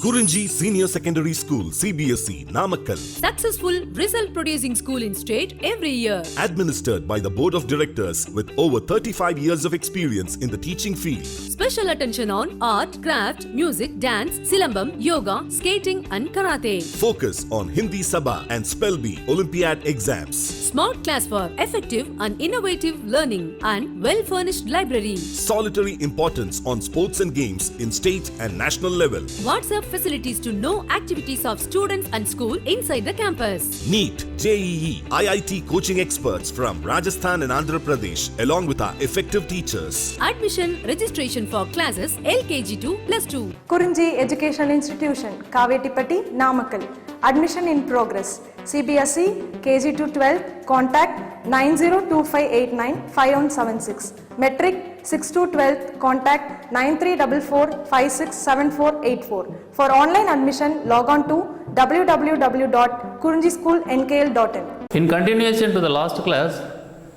Kurunji Senior Secondary School, CBSE, Namakkal. Successful result producing school in state every year. Administered by the Board of Directors with over 35 years of experience in the teaching field. Special attention on art, craft, music, dance, silambam, yoga, skating and karate. Focus on Hindi Sabha and Spell Bee Olympiad exams. Smart class for effective and innovative learning and well-furnished library. Solitary importance on sports and games in state and national level. WhatsApp facilities to know activities of students and school inside the campus. NEET, JEE, IIT coaching experts from Rajasthan and Andhra Pradesh along with our effective teachers. Admission registration for classes LKG to +2. Kurunji Educational Institution, Kavetipatti, Namakkal. Admission in progress. CBSE, KG to 12, contact 9025895176. Metric 6 to 12, contact 9344567484. For online admission, log on to www.kurunjischoolnkl.in. In continuation to the last class,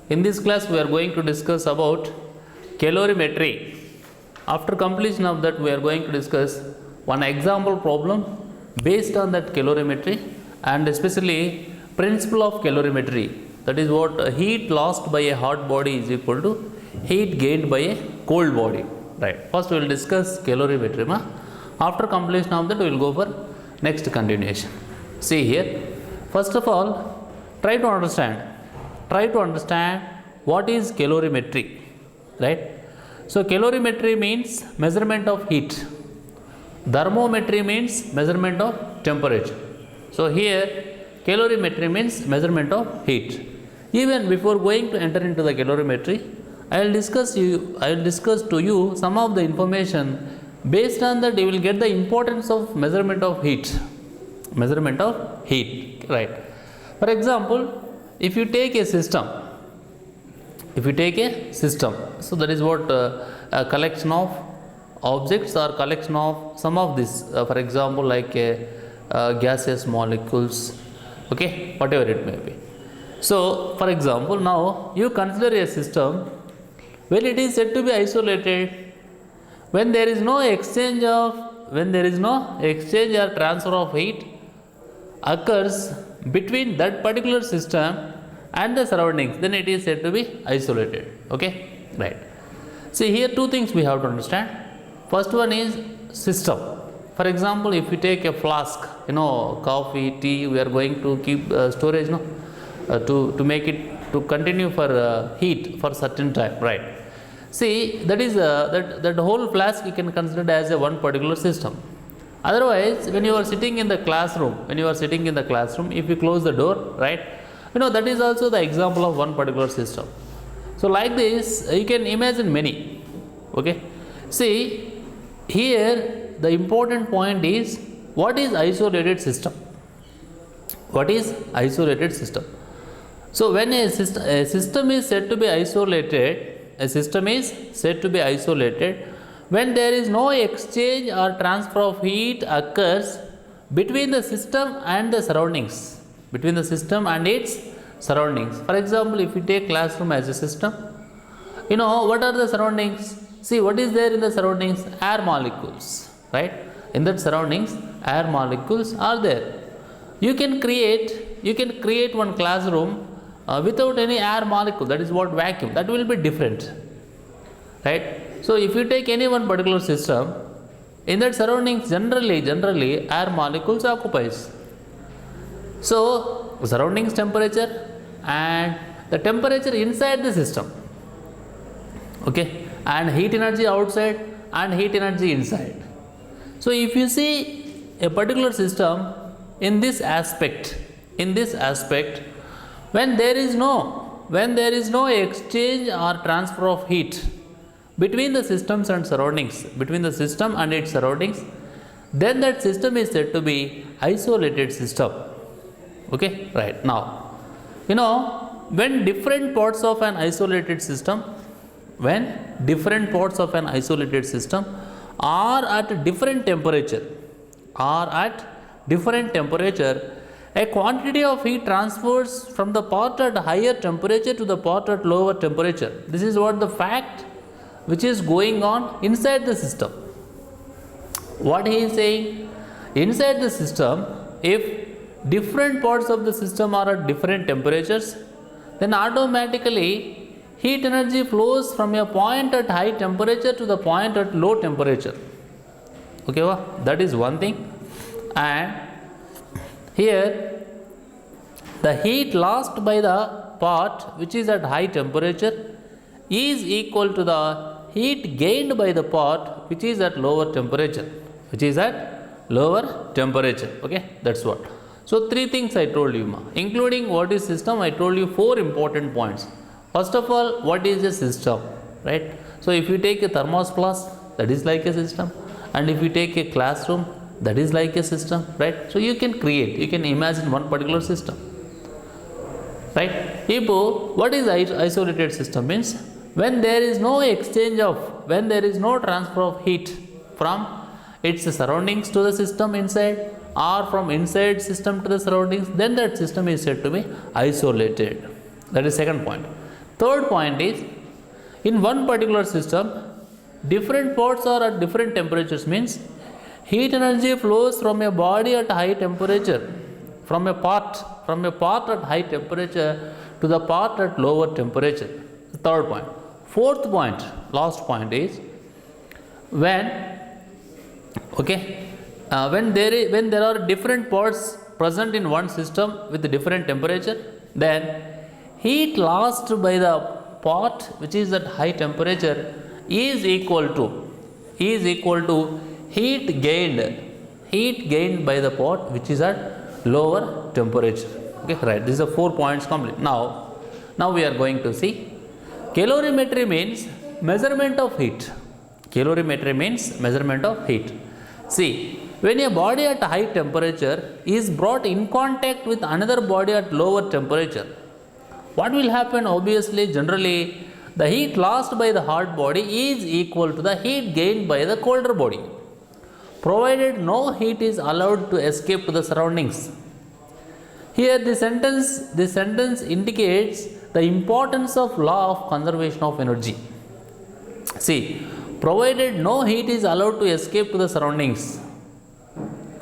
in this class we are going to discuss about calorimetry. After completion of that, we are going to discuss one example problem based on that calorimetry and especially principle of calorimetry. That is what heat lost by a hot body is equal to heat gained by a cold body. Right. First we will discuss calorimetry. After completion of that, we will go for next continuation. See here. First of all, try to understand what is calorimetry. Right. So calorimetry means measurement of heat. Thermometry means measurement of temperature. So here calorimetry means measurement of heat. Even before going to enter into the calorimetry, I will discuss to you some of the information. Based on that, you will get the importance of measurement of heat. Measurement of heat, right? For example, if you take a system, so that is what a collection of objects or collection of some of this, for example, like gaseous molecules, okay, whatever it may be. So, for example, now you consider a system when it is said to be isolated, when there is no exchange or transfer of heat occurs between that particular system and the surroundings, then it is said to be isolated. Okay, right. See here, two things we have to understand. First one is system. For example, if you take a flask, coffee, tea, we are going to keep storage, to make it to continue for heat for certain time, right? See, that is that whole flask you can consider as a one particular system. Otherwise, when you are sitting in the classroom, if you close the door, right, that is also the example of one particular system. So like this, you can imagine many. Okay, see here the important point is what is isolated system. What is isolated system? So when a system is said to be isolated, when there is no exchange or transfer of heat occurs between the system and the surroundings. For example, if you take classroom as a system, what are the surroundings? See, what is there in the surroundings? Air molecules, right? In that surroundings, air molecules are there. You can create one classroom without any air molecule, that is what vacuum, that will be different, right? So if you take any one particular system, in that surroundings generally air molecules occupies. So surroundings temperature and the temperature inside the system, okay, and heat energy outside and heat energy inside. So if you see a particular system in this aspect, when there is no exchange or transfer of heat between the systems and surroundings, then that system is said to be isolated system. Okay, right. Now, when different parts of an isolated system are at different temperature, a quantity of heat transfers from the part at higher temperature to the part at lower temperature. This is what the fact which is going on inside the system. What he is saying, Inside the system, if different parts of the system are at different temperatures, then automatically heat energy flows from a point at high temperature to the point at low temperature. Okay, that is one thing. And here the heat lost by the part which is at high temperature is equal to the heat gained by the part which is at lower temperature, okay, that's what. So three things I told you, including what is system. I told you four important points. First of all, what is a system, right? So if you take a thermostat, that is like a system, and if you take a classroom, that is like a system, right? So you can imagine one particular system, right? What is isolated system means? When there is no transfer of heat from its surroundings to the system inside, or from inside system to the surroundings, then that system is said to be isolated. That is second point. Third point is, in one particular system, different parts are at different temperatures, means heat energy flows from a body at high temperature, from a part at high temperature to the part at lower temperature. Third point. Fourth point, last point is, when there are different parts present in one system with different temperature, then heat lost by the part which is at high temperature is equal to heat gained by the part which is at lower temperature. Okay, right. These are 4 points complete. Now we are going to see calorimetry means measurement of heat. Calorimetry means measurement of heat. See, when a body at high temperature is brought in contact with another body at lower temperature, what will happen? Obviously, generally, the heat lost by the hot body is equal to the heat gained by the colder body, provided no heat is allowed to escape to the surroundings. Here, the sentence indicates the importance of law of conservation of energy. See, provided no heat is allowed to escape to the surroundings.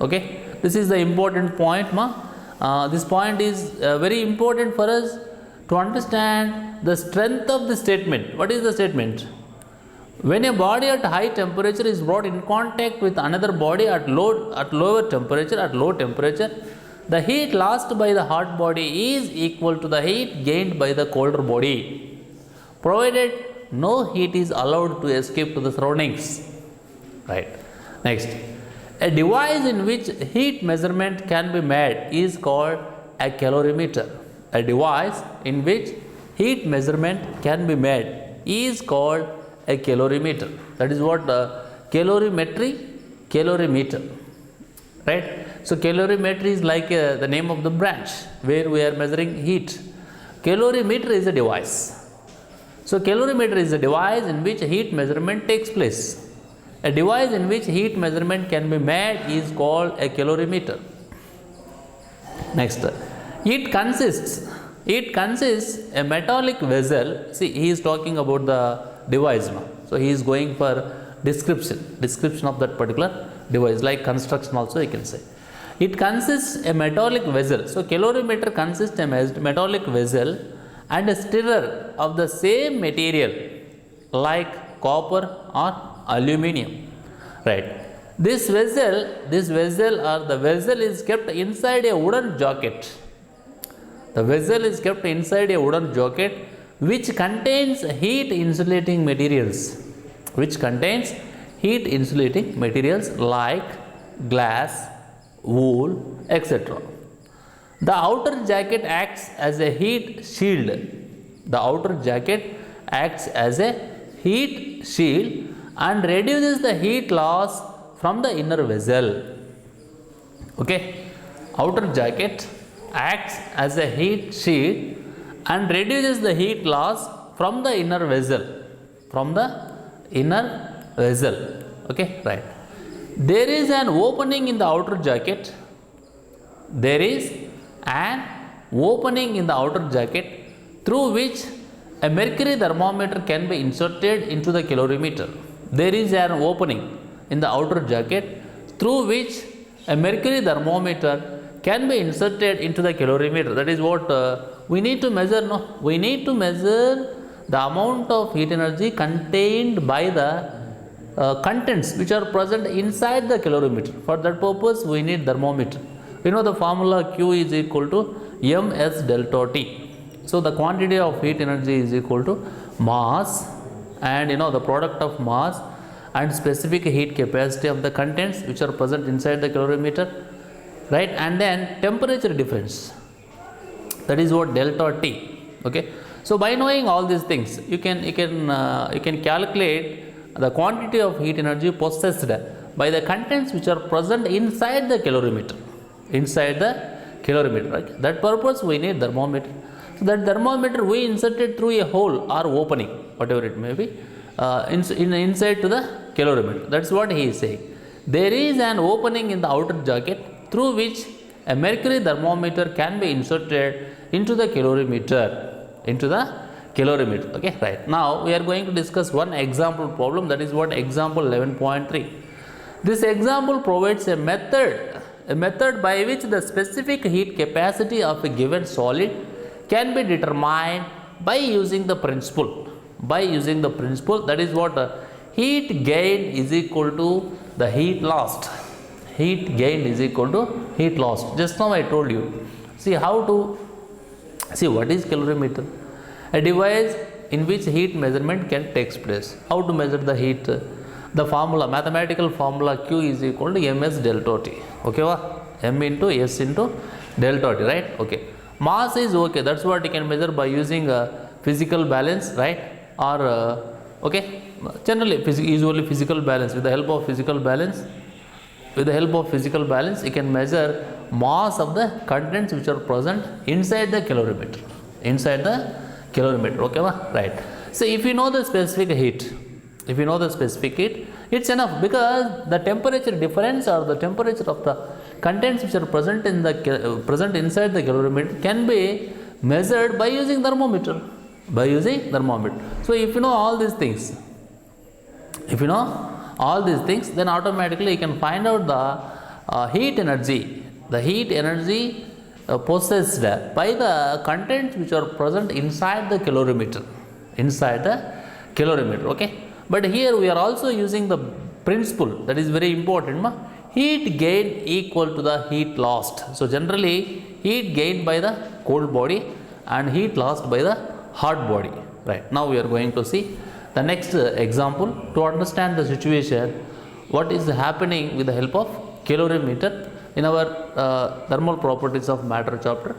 Okay, this is the important point, this point is very important for us to understand the strength of the statement. What is the statement? When a body at high temperature is brought in contact with another body at low temperature, the heat lost by the hot body is equal to the heat gained by the colder body, provided no heat is allowed to escape to the surroundings. Right. Next, a device in which heat measurement can be made is called a calorimeter. A device in which heat measurement can be made is called a calorimeter. That is what calorimeter. Right. So calorimetry is like the name of the branch where we are measuring heat. Calorimeter is a device. So calorimeter is a device in which heat measurement takes place. A device in which heat measurement can be made is called a calorimeter. Next, it consists a metallic vessel. See, he is talking about the device now. So he is going for description of that particular device, like construction also you can say. It consists a metallic vessel. So calorimeter consists a metallic vessel and a stirrer of the same material like copper or aluminium. Right. This vessel is kept inside a wooden jacket. The vessel is kept inside a wooden jacket which contains heat insulating materials. Like glass, wool, etc. The outer jacket acts as a heat shield. And reduces the heat loss from the inner vessel. Okay, outer jacket acts as a heat shield and reduces the heat loss from the inner vessel. Okay, right. There is an opening in the outer jacket. Through which a mercury thermometer can be inserted into the calorimeter. There is an opening in the outer jacket through which a mercury thermometer can be inserted into the calorimeter. That is what we need to measure. No, we need to measure the amount of heat energy contained by the contents which are present inside the calorimeter. For that purpose, we need thermometer. You know the formula Q is equal to ms delta T. So the quantity of heat energy is equal to mass, and the product of mass and specific heat capacity of the contents which are present inside the calorimeter, right? And then temperature difference, that is what delta T. Okay, so by knowing all these things, you can calculate the quantity of heat energy possessed by the contents which are present inside the calorimeter. Right? That purpose we need thermometer. So that thermometer we inserted through a hole or opening, whatever it may be, inside to the calorimeter. That's what he is saying. There is an opening in the outer jacket through which a mercury thermometer can be inserted into the calorimeter. Okay, right. Now we are going to discuss one example problem, that is what example 11.3. This example provides a method by which the specific heat capacity of a given solid can be determined by using the principle. That is what heat gain is equal to the heat lost. Just now I told you. See what is calorimeter? A device in which heat measurement can take place. How to measure the heat? The formula, mathematical formula Q is equal to ms delta T. Okay, m into s into delta T, right? Okay. Mass is okay. That's what you can measure by using physical balance, right? Or generally usually physical balance. With the help of physical balance, you can measure mass of the contents which are present inside the calorimeter. Okay, right? So if you know the specific heat, it's enough, because the temperature difference or the temperature of the contents which are present inside the calorimeter can be measured by using thermometer. So if you know all these things, then automatically you can find out the heat energy possessed by the contents which are present inside the calorimeter. Okay, but here we are also using the principle, that is very important. Heat gain equal to the heat lost. So generally heat gained by the cold body and heat lost by the hot body. Right, now we are going to see the next example to understand the situation, what is happening with the help of calorimeter in our thermal properties of matter chapter,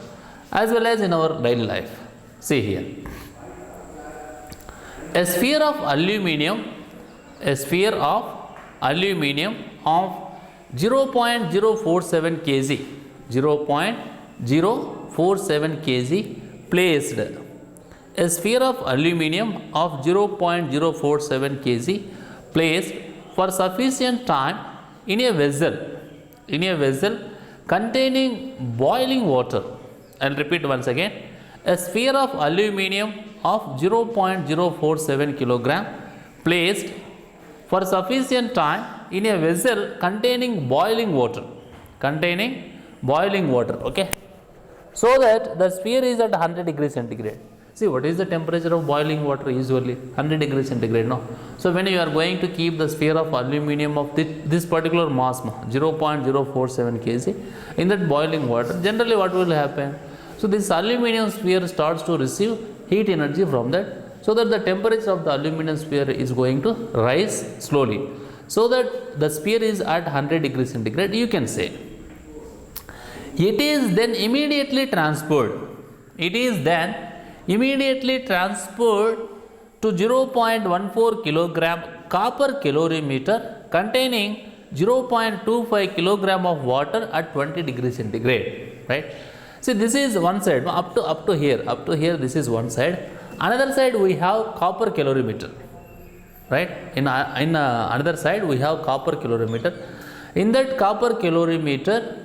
as well as in our daily life. See here, a sphere of aluminium of 0.047 kg placed. A sphere of aluminium of 0.047 kg placed for sufficient time in a vessel containing boiling water. I'll repeat once again. A sphere of aluminium of 0.047 kg placed for sufficient time in a vessel containing boiling water. Okay, so that the sphere is at 100 degrees centigrade. See, what is the temperature of boiling water? Usually 100 degrees centigrade, no? So when you are going to keep the sphere of aluminium of this particular mass, 0.047 kg, in that boiling water, generally what will happen? So this aluminium sphere starts to receive heat energy from that, so that the temperature of the aluminium sphere is going to rise slowly, so that the sphere is at 100 degrees centigrade, you can say. It is then immediately transferred to 0.14 kilogram copper calorimeter containing 0.25 kilogram of water at 20 degrees centigrade, right? See, this is one side, up to here, this is one side. Another side we have copper calorimeter, right? In another side we have copper calorimeter. In that copper calorimeter,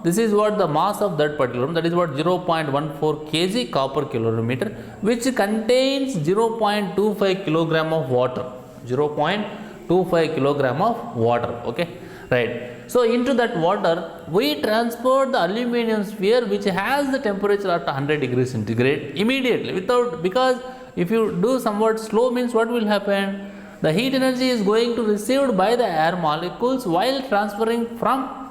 this is what the mass of that particular, that is what 0.14 kg copper calorimeter, which contains 0.25 kilogram of water. 0.25 kilogram of water. Okay, right? So into that water we transport the aluminum sphere which has the temperature at 100 degrees centigrade immediately without, because if you do somewhat slow means what will happen, the heat energy is going to received by the air molecules while transferring from,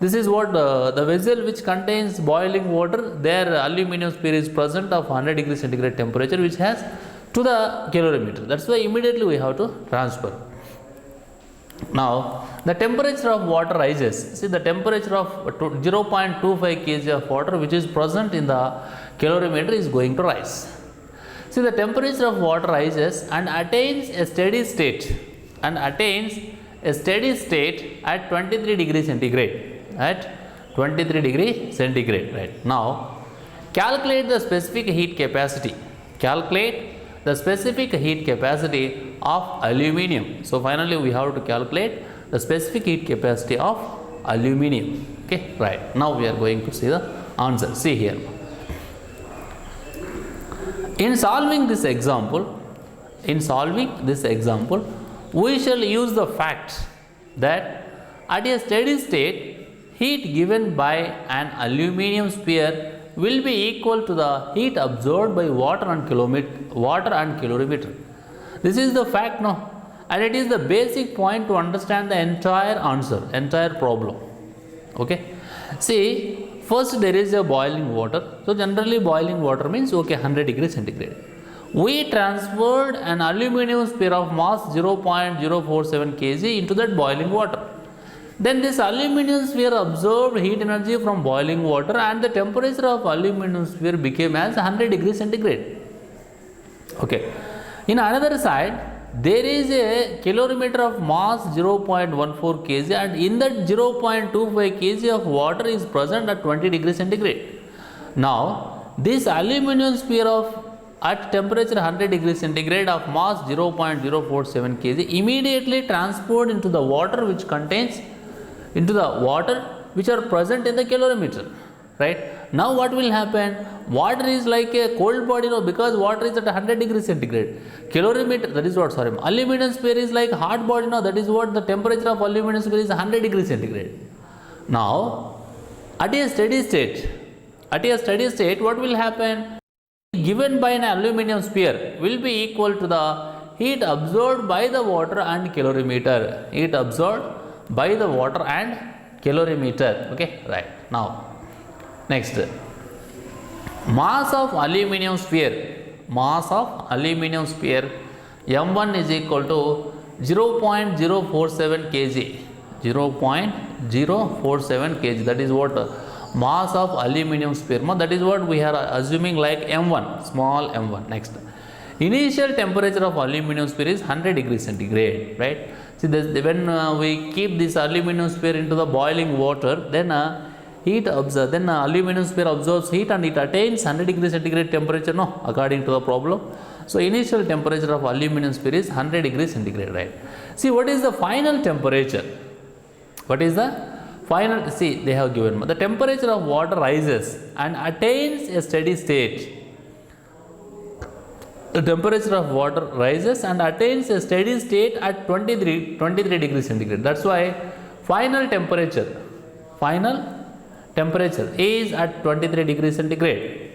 this is what the vessel which contains boiling water, their aluminum sphere is present of 100 degrees centigrade temperature which has to the calorimeter. That's why immediately we have to transfer. Now the temperature of water rises. See, the temperature of 0.25 kg of water which is present in the calorimeter is going to rise. See, the temperature of water rises and attains a steady state at 23 degrees centigrade, at 23 degrees centigrade, right? Now calculate the specific heat capacity, calculate the specific heat capacity of aluminium. So finally we have to calculate the specific heat capacity of aluminium. Okay, right. Now we are going to see the answer. See here. In solving this example, we shall use the fact that at a steady state, heat given by an aluminium sphere will be equal to the heat absorbed by water and calorimeter. This is the fact now, and it is the basic point to understand the entire answer, entire problem. Okay, see, first there is a boiling water. So generally boiling water means 100 degrees centigrade. We transferred an aluminum sphere of mass 0.047 kg into that boiling water. Then this aluminum sphere absorbed heat energy from boiling water and the temperature of aluminum sphere became as 100 degrees centigrade. Okay. In another side, there is a calorimeter of mass 0.14 kg and in that 0.25 kg of water is present at 20 degrees centigrade. Now, this aluminum sphere of at temperature 100 degrees centigrade of mass 0.047 kg immediately transported into the water which contains which are present in the calorimeter, right? Now what will happen? Water is like a cold body now because water is at 100 degrees centigrade. Calorimeter, that is what, sorry, aluminum sphere is like hot body now, that is what the temperature of aluminum sphere is 100 degrees centigrade. Now at a steady state what will happen? Given by an aluminum sphere will be equal to the heat absorbed by the water and calorimeter. Heat absorbed by the water and calorimeter. Okay, right. Now next, mass of aluminum sphere m1 is equal to 0.047 kg. 0.047 kg, that is what mass of aluminum sphere, that is what we are assuming like m1, small m1. Next, initial temperature of aluminum sphere is 100 degrees centigrade, right? See, this, when we keep this aluminum sphere into the boiling water, then aluminum sphere absorbs heat and it attains 100 degrees centigrade temperature, no, according to the problem. So initial temperature of aluminum sphere is 100 degrees centigrade, right? See, what is the final temperature? What is the final? See, they have given the temperature of water rises and attains a steady state. The temperature of water rises and attains a steady state at 23 degrees centigrade. That's why final temperature is at 23 degrees centigrade.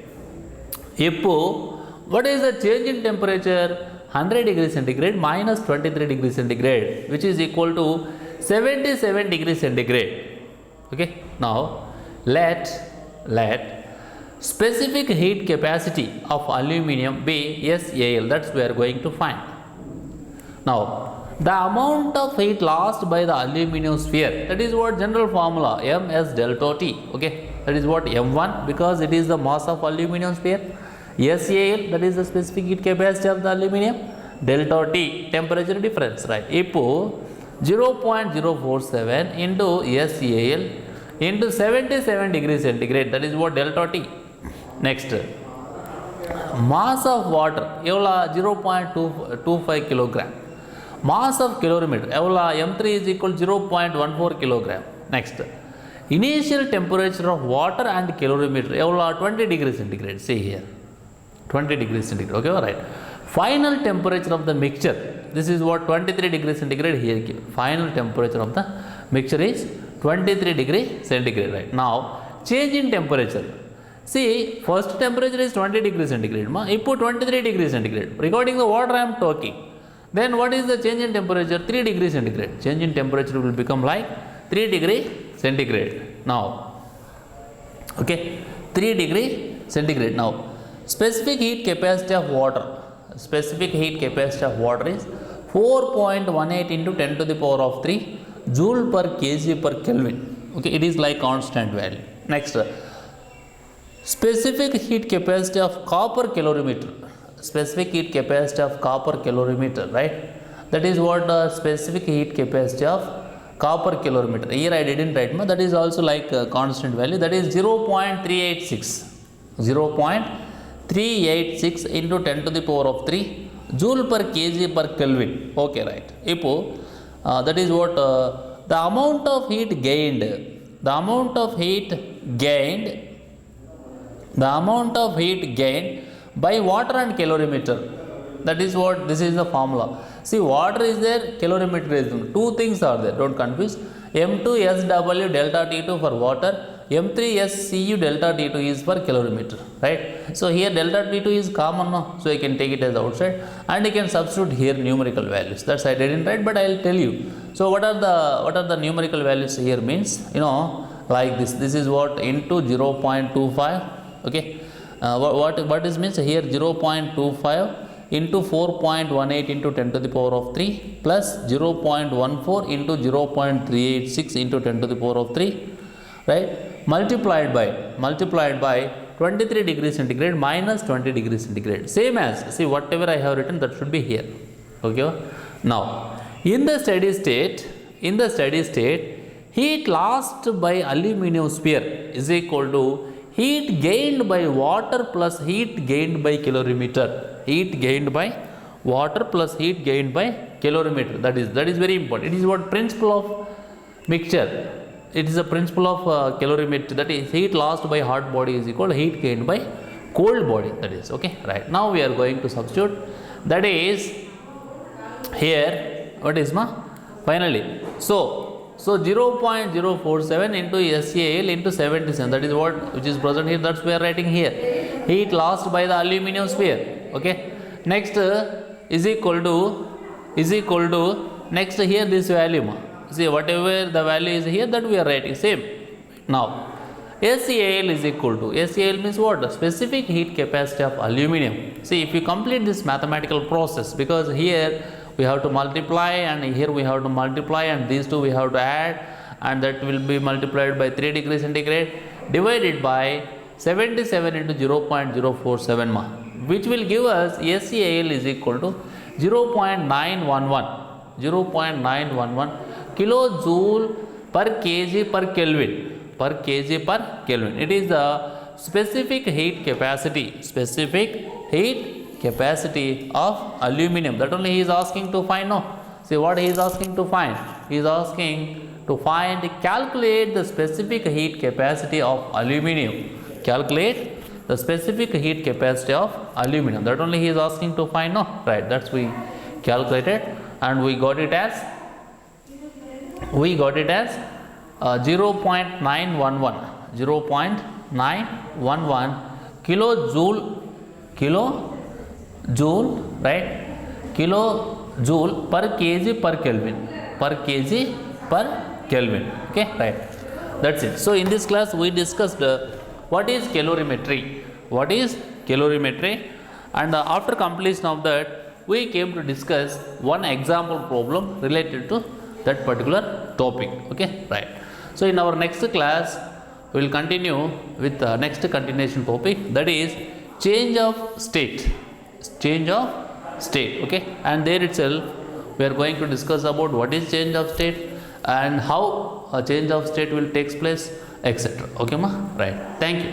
What is the change in temperature? 100 degrees centigrade minus 23 degrees centigrade, which is equal to 77 degrees centigrade. Okay, now let specific heat capacity of aluminum be SAL, that's we are going to find. Now the amount of heat lost by the aluminum sphere, that is what general formula, ms delta T. Okay, that is what m1 because it is the mass of aluminum sphere. SAL, that is the specific heat capacity of the aluminum. Delta T, temperature difference, right? 0.047 into SAL into 77 degrees centigrade, that is what delta T. Next, mass of water 0.25 kilogram. Mass of calorimeter m3 is equal to 0.14 kilogram. Next, initial temperature of water and calorimeter 20 degrees centigrade. See here, 20 degrees centigrade. Okay, all right. Final temperature of the mixture, this is what 23 degrees centigrade here. Final temperature of the mixture is 23 degree centigrade, right? Now change in temperature. See, first temperature is 20 degree centigrade. You put 23 degree centigrade. Regarding the water I am talking. Then what is the change in temperature? 3 degree centigrade. Change in temperature will become like 3 degree centigrade. Now, okay, 3 degree centigrade. Now, specific heat capacity of water. Specific heat capacity of water is 4.18 into 10 to the power of 3 joule per kg per Kelvin. Okay, it is like constant value. Next, specific heat capacity of copper calorimeter. Specific heat capacity of copper calorimeter, right? That is what the specific heat capacity of copper calorimeter. Here I didn't write, that is also like a constant value. That is 0.386. 0.386 into 10 to the power of 3 joule per kg per Kelvin. Okay, right. Ipo, that is what the amount of heat gained. The amount of heat gained. The amount of heat gained by water and calorimeter. That is what, this is the formula. See, water is there, calorimeter is there. Two things are there, don't confuse. M2SW delta T2 for water, M3SCU delta T2 is for calorimeter, right? So here delta T2 is common, no? So you can take it as outside and you can substitute here numerical values. That's I didn't write, but I will tell you. So what are the numerical values here means? You know, like this. This is what into 0.25. Okay. What is means here 0.25 into 4.18 into 10 to the power of 3 plus 0.14 into 0.386 into 10 to the power of 3, right? Multiplied by 23 degrees centigrade minus 20 degrees centigrade. Same as, see, whatever I have written, that should be here. Okay. Now, in the steady state, heat lost by aluminum sphere is equal to heat gained by water plus heat gained by calorimeter. Heat gained by water plus heat gained by calorimeter. That is very important. It is what principle of mixture. It is a principle of calorimeter. That is heat lost by hot body is equal to heat gained by cold body. That is okay. Right. Now we are going to substitute. That is here. What is finally? So 0.047 into SAL into 77, that is what which is present here, that's we are writing here. Heat lost by the aluminum sphere. Okay. Next is equal to next here this value. See, whatever the value is here, that we are writing same. Now SAL is equal to, SAL means what? Specific heat capacity of aluminum. See, if you complete this mathematical process, because here we have to multiply and here we have to multiply and these two we have to add, and that will be multiplied by 3 degrees centigrade divided by 77 into 0.047 which will give us SAL is equal to 0.911 kilojoule per kg per Kelvin. It is the specific heat capacity of aluminum. That only he is asking to find. No, see what he is asking to find. He is asking to calculate the specific heat capacity of aluminum. Calculate the specific heat capacity of aluminum. That only he is asking to find. No, right? That's we calculated and we got it as 0.911 kilojoule, right? Kilojoule per kg per Kelvin. Okay, right? That's it. So in this class we discussed what is calorimetry, and after completion of that we came to discuss one example problem related to that particular topic. Okay, right? So in our next class we will continue with the next continuation topic, that is change of state. Okay, and there itself we are going to discuss about what is change of state and how a change of state will take place, etc. Okay, right? Thank you.